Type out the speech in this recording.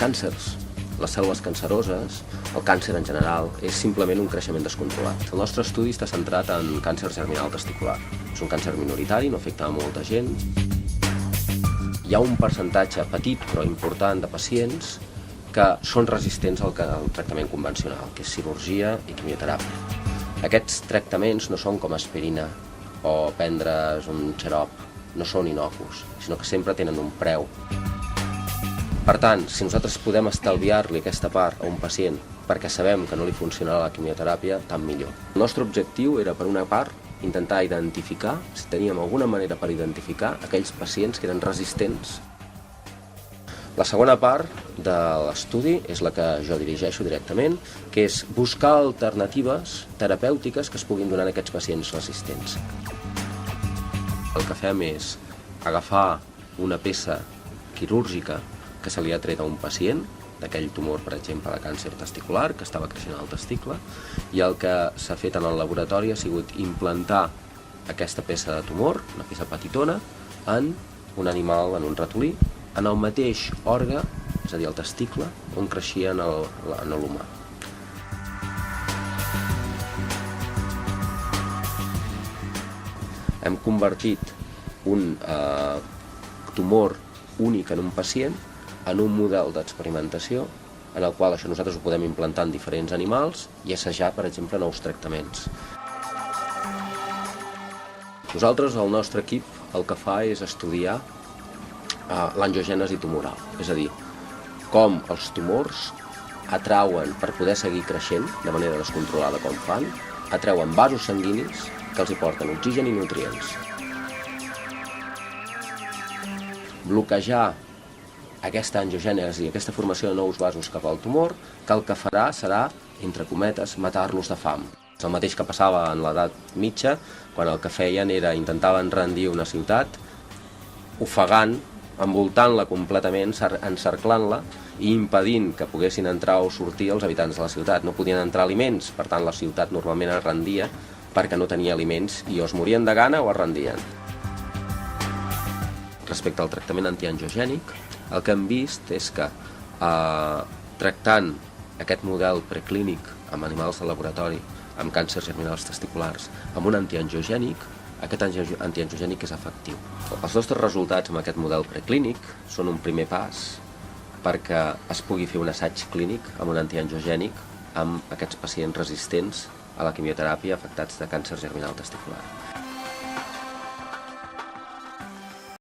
càncers, les cèl·lules canceroses, el càncer en general, és simplement un creixement descontrolat. El nostre estudi està centrat en càncer germinal testicular. És un càncer minoritari, no afecta a molta gent. Hi ha un percentatge petit però important de pacients que són resistents al tractament convencional, que és cirurgia i quimioteràpia. Aquests tractaments no són com aspirina o prendre's un xarop, no són innocus, sinó que sempre tenen un preu. Per tant, si nosaltres podem estalviar-li aquesta part a un pacient perquè sabem que no li funcionarà la quimioteràpia, tant millor. El nostre objectiu era, per una part, intentar identificar, si teníem alguna manera per identificar, aquells pacients que eren resistents. La segona part de l'estudi és la que jo dirigeixo directament, que és buscar alternatives terapèutiques que es puguin donar a aquests pacients resistents. El que fem és agafar una peça quirúrgica que se li ha tret a un pacient, d'aquell tumor, per exemple, de càncer testicular, que estava creixent al testicle, i el que s'ha fet en el laboratori ha sigut implantar aquesta peça de tumor, una peça petitona, en un animal, en un ratolí, en el mateix òrgan, és a dir, el testicle, on creixia en l'humà. Hem convertit un tumor únic en un pacient en un model d'experimentació en el qual això nosaltres ho podem implantar en diferents animals i assajar, per exemple, nous tractaments. Nosaltres, el nostre equip, el que fa és estudiar l'angiogènesi tumoral, és a dir, com els tumors atrauen, per poder seguir creixent de manera descontrolada com fan, atreuen vasos sanguinis que els hi porten oxigen i nutrients. Bloquejar aquesta angiogènesi, aquesta formació de nous vasos cap al tumor, que el que farà serà, entre cometes, matar-los de fam. És el mateix que passava en l'edat mitja, quan el que feien era intentaven rendir una ciutat, ofegant, envoltant-la completament, encerclant-la i impedint que poguessin entrar o sortir els habitants de la ciutat. No podien entrar aliments, per tant la ciutat normalment es rendia perquè no tenia aliments i o es morien de gana o es rendien. Respecte al tractament antiangiogènic, el que hem vist és que tractant aquest model preclínic amb animals de laboratori, amb càncers germinals testiculars, amb un antiangiogènic, aquest antiangiogènic és efectiu. Els nostres resultats amb aquest model preclínic són un primer pas perquè es pugui fer un assaig clínic amb un antiangiogènic amb aquests pacients resistents a la quimioteràpia afectats de càncer germinal testicular.